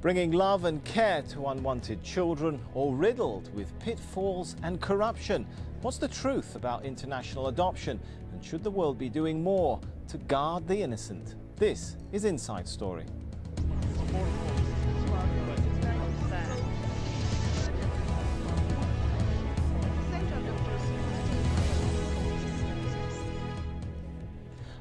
Bringing love and care to unwanted children, or riddled with pitfalls and corruption. What's the truth about international adoption, and should the world be doing more to guard the innocent? This is Inside Story.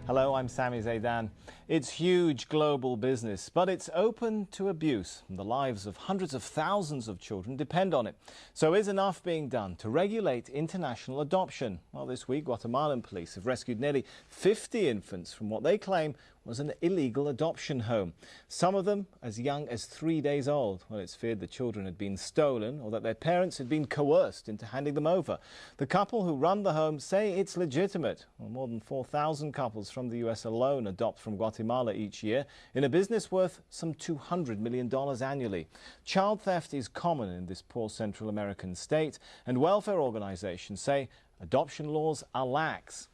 Hello, I'm Sami Zaidan. It's huge global business, but it's open to abuse. The lives of hundreds of thousands of children depend on it. So is enough being done to regulate international adoption? Well, this week, Guatemalan police have rescued nearly 50 infants from what they claim was an illegal adoption home. Some of them as young as 3 days old. Well, it's feared the children had been stolen or that their parents had been coerced into handing them over. The couple who run the home say it's legitimate. Well, more than 4,000 couples from the US alone adopt from Guatemala each year in a business worth some $200 million annually. Child theft is common in this poor Central American state, and welfare organizations say adoption laws are lax.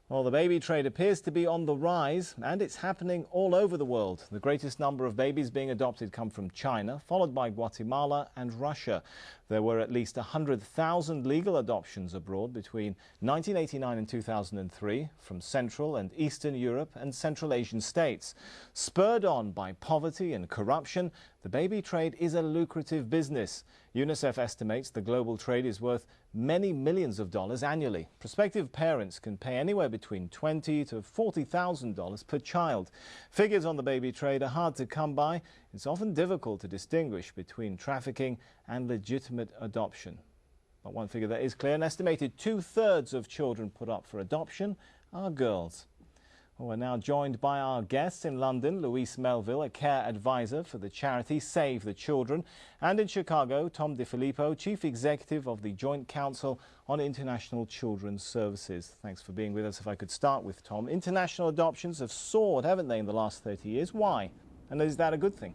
Well, the baby trade appears to be on the rise, and it's happening all over the world. The greatest number of babies being adopted come from China, followed by Guatemala and Russia. There were at least 100,000 legal adoptions abroad between 1989 and 2003 from Central and Eastern Europe and Central Asian states. Spurred on by poverty and corruption, the baby trade is a lucrative business. UNICEF estimates the global trade is worth many millions of dollars annually. Prospective parents can pay anywhere between $20,000 to $40,000 per child. Figures on the baby trade are hard to come by. It's often difficult to distinguish between trafficking and legitimate adoption. But one figure that is clear, an estimated 2/3 of children put up for adoption are girls. Well, we're now joined by our guests in London, Louise Melville, a care advisor for the charity Save the Children, and in Chicago, Tom DeFilippo, Chief Executive of the Joint Council on International Children's Services. Thanks for being with us. If I could start with Tom. International adoptions have soared, haven't they, in the last 30 years? Why? And is that a good thing?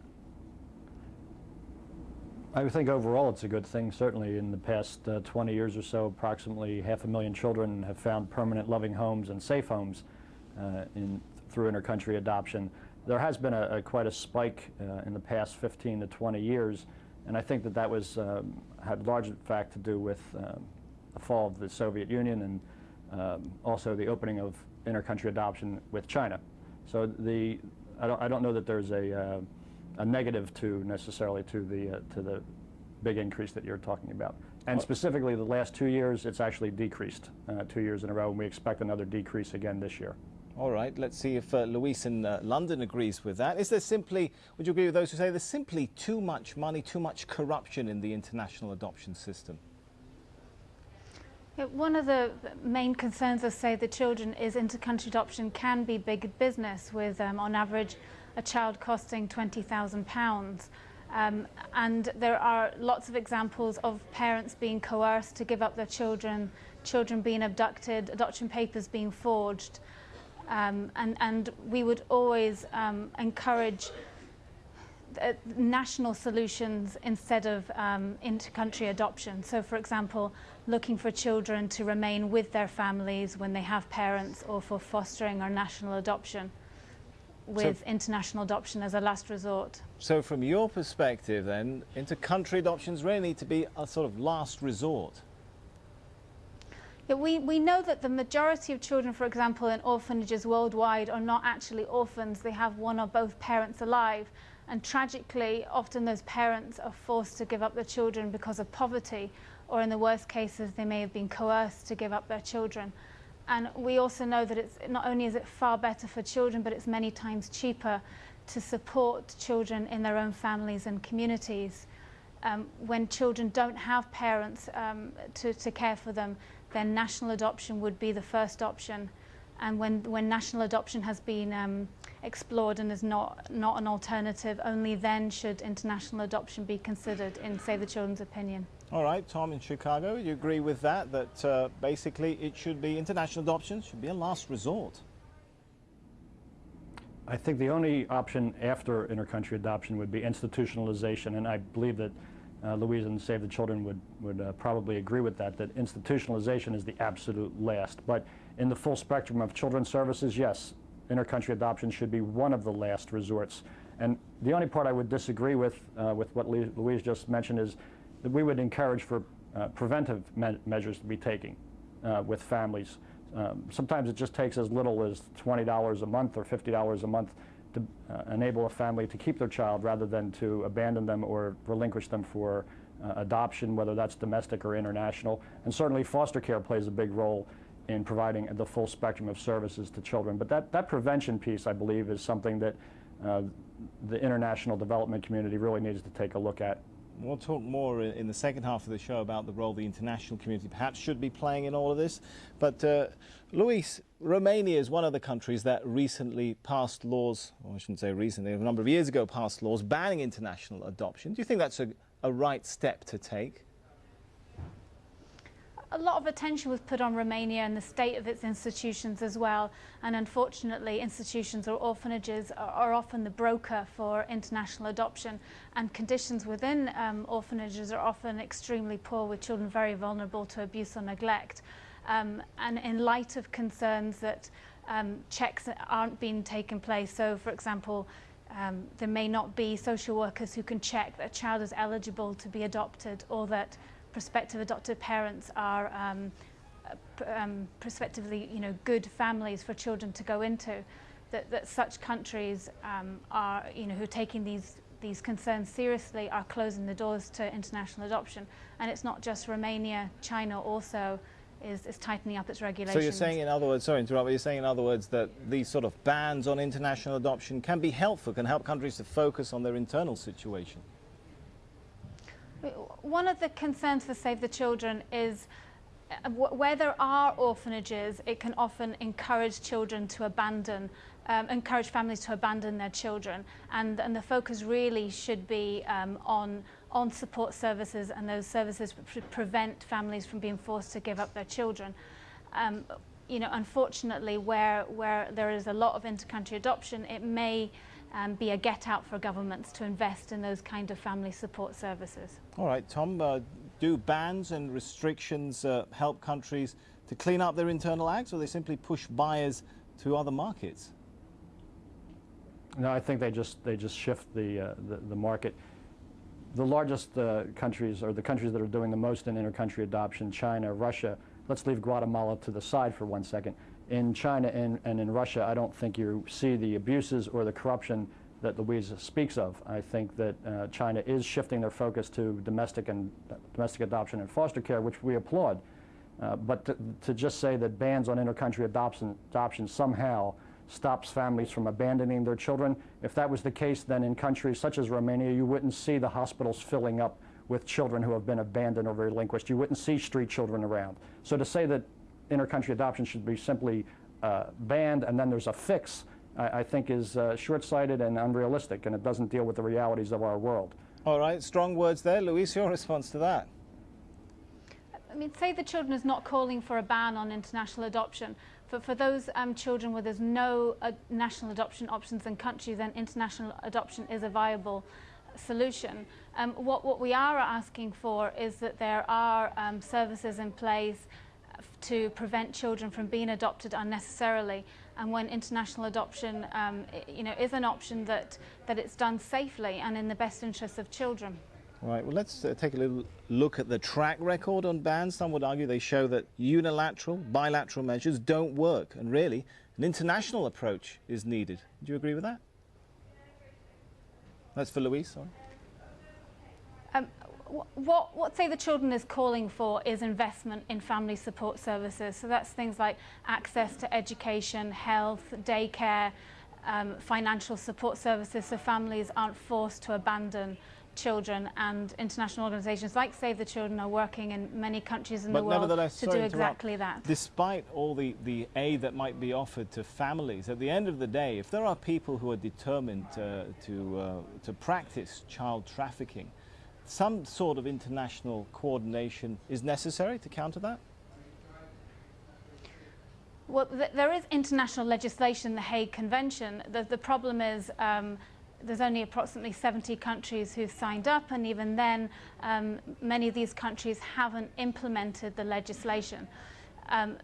I think overall it's a good thing. Certainly in the past 20 years or so, approximately 500,000 children have found permanent loving homes and safe homes through inter-country adoption. There has been quite a spike in the past 15 to 20 years, and I think that was had large in fact to do with the fall of the Soviet Union and also the opening of inter-country adoption with China. So I don't know that there's a negative necessarily to the big increase that you're talking about. And specifically the last 2 years, it's actually decreased 2 years in a row, and we expect another decrease again this year. All right, let's see if Louise in London agrees with that. Is there simply, would you agree with those who say there's simply too much money, too much corruption in the international adoption system? One of the main concerns of Save the Children is inter-country adoption can be big business, with on average a child costing £20,000. And there are lots of examples of parents being coerced to give up their children, children being abducted, adoption papers being forged. And we would always encourage national solutions instead of inter-country adoption. So, for example, looking for children to remain with their families when they have parents, or for fostering or national adoption, with international adoption as a last resort. So from your perspective then, inter-country adoptions really need to be a sort of last resort? Yeah, we know that the majority of children, for example, in orphanages worldwide are not actually orphans. They have one or both parents alive. And tragically, often those parents are forced to give up their children because of poverty, or in the worst cases, they may have been coerced to give up their children. And we also know that it's not only is it far better for children, but it's many times cheaper to support children in their own families and communities. When children don't have parents to care for them, then national adoption would be the first option. And when national adoption has been explored and is not an alternative, only then should international adoption be considered, in Save the Children's opinion. All right, Tom in Chicago, you agree with that basically it should be, international adoption should be a last resort? I think the only option after inter-country adoption would be institutionalization, and I believe that Louise and Save the Children would probably agree with that institutionalization is the absolute last. But in the full spectrum of children's services, yes, inter-country adoption should be one of the last resorts. And the only part I would disagree with what Louise just mentioned is that we would encourage for preventive measures to be taken with families. Sometimes it just takes as little as $20 a month or $50 a month to enable a family to keep their child rather than to abandon them or relinquish them for adoption, whether that's domestic or international. And certainly foster care plays a big role in providing the full spectrum of services to children. But that prevention piece, I believe, is something that the international development community really needs to take a look at. We'll talk more in the second half of the show about the role the international community perhaps should be playing in all of this. But Luis, Romania is one of the countries that recently passed laws, or I shouldn't say recently, a number of years ago passed laws banning international adoption. Do you think that's a right step to take? A lot of attention was put on Romania and the state of its institutions as well, and unfortunately institutions or orphanages are often the broker for international adoption, and conditions within orphanages are often extremely poor, with children very vulnerable to abuse or neglect. And in light of concerns that checks aren't being taken place, so for example there may not be social workers who can check that a child is eligible to be adopted, or that prospective adopted parents are prospectively, good families for children to go into. That such countries are, who are taking these concerns seriously, are closing the doors to international adoption. And it's not just Romania; China also is tightening up its regulations. So you're saying, in other words, sorry to interrupt, but you're saying in other words that these sort of bans on international adoption can be helpful, can help countries to focus on their internal situation? One of the concerns for Save the Children is where there are orphanages, it can often encourage children to abandon, encourage families to abandon their children, and the focus really should be on support services, and those services prevent families from being forced to give up their children. Unfortunately, where there is a lot of inter-country adoption, it may be a get-out for governments to invest in those kind of family support services. All right, Tom, do bans and restrictions help countries to clean up their internal acts, or they simply push buyers to other markets? No, I think they just shift the market. The largest countries, or the countries that are doing the most in inter-country adoption, China, Russia. Let's leave Guatemala to the side for 1 second. In China and in Russia, I don't think you see the abuses or the corruption that Louise speaks of. I think that China is shifting their focus to domestic adoption and foster care, which we applaud. But to just say that bans on inter-country adoption somehow stops families from abandoning their children, if that was the case, then in countries such as Romania, you wouldn't see the hospitals filling up with children who have been abandoned or relinquished. You wouldn't see street children around. So to say that inter-country adoption should be simply banned and then there's a fix, I think is short-sighted and unrealistic, and it doesn't deal with the realities of our world. All right, strong words there. Luis, your response to that? I mean, Save the Children is not calling for a ban on international adoption. For those children where there's no national adoption options in country, then international adoption is a viable solution. What we are asking for is that there are services in place to prevent children from being adopted unnecessarily, and when international adoption is an option, that it's done safely and in the best interests of children. Right, well, let's take a little look at the track record on bans. Some would argue they show that unilateral, bilateral measures don't work, and really an international approach is needed. Do you agree with that? That's for Louise, sorry. What Save the Children is calling for is investment in family support services. So that's things like access to education, health, daycare, financial support services, so families aren't forced to abandon children. And international organisations like Save the Children are working in many countries in the world to do exactly that. Despite all the aid that might be offered to families, at the end of the day, if there are people who are determined to practice child trafficking, some sort of international coordination is necessary to counter that? Well, there is international legislation, the Hague Convention. The problem is there's only approximately 70 countries who've signed up, and even then many of these countries haven't implemented the legislation.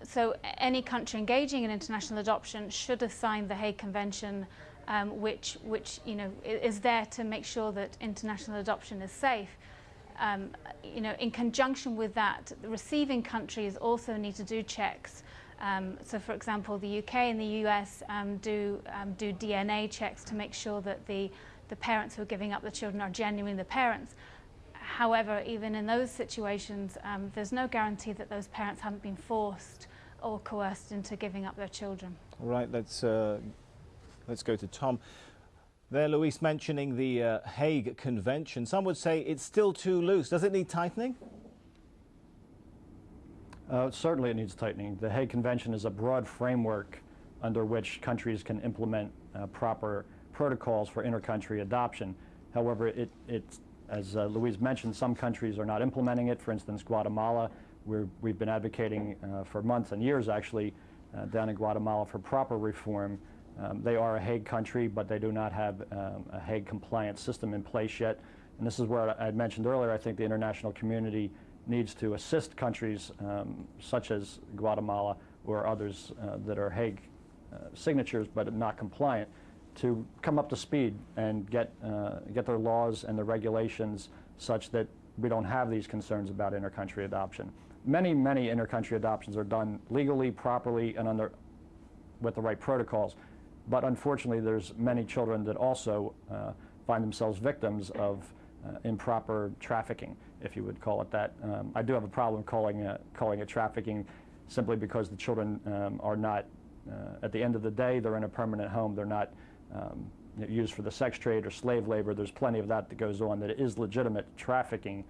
So any country engaging in international adoption should have signed the Hague Convention which you know is there to make sure that international adoption is safe. You know, in conjunction with that, the receiving countries also need to do checks. So, for example, the UK and the US do DNA checks to make sure that the parents who are giving up the children are genuinely the parents. However, even in those situations, there's no guarantee that those parents haven't been forced or coerced into giving up their children. All right, let's go to Tom. There, Luis, mentioning the Hague Convention. Some would say it's still too loose. Does it need tightening? Certainly it needs tightening. The Hague Convention is a broad framework under which countries can implement proper protocols for inter-country adoption. However, as Luis mentioned, some countries are not implementing it. For instance, Guatemala, we've been advocating for months and years, actually, down in Guatemala for proper reform. They are a Hague country, but they do not have a Hague compliant system in place yet. And this is where I mentioned earlier, I think the international community needs to assist countries such as Guatemala or others that are Hague signatures but not compliant to come up to speed and get their laws and the regulations such that we don't have these concerns about inter-country adoption. Many inter-country adoptions are done legally, properly, and with the right protocols. But unfortunately, there's many children that also find themselves victims of improper trafficking, if you would call it that. I do have a problem calling it trafficking simply because the children are not, at the end of the day, they're in a permanent home. They're not used for the sex trade or slave labor. There's plenty of that goes on that is legitimate trafficking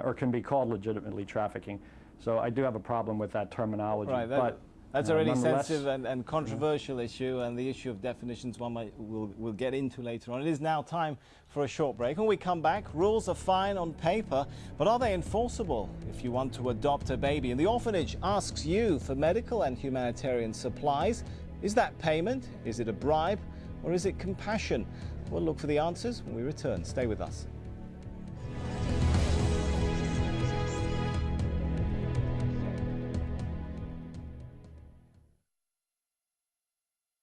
or can be called legitimately trafficking. So I do have a problem with that terminology. Right, that's a really sensitive and controversial issue, and the issue of definitions we'll get into later on. It is now time for a short break. When we come back, rules are fine on paper, but are they enforceable if you want to adopt a baby? And the orphanage asks you for medical and humanitarian supplies. Is that payment? Is it a bribe? Or is it compassion? We'll look for the answers when we return. Stay with us.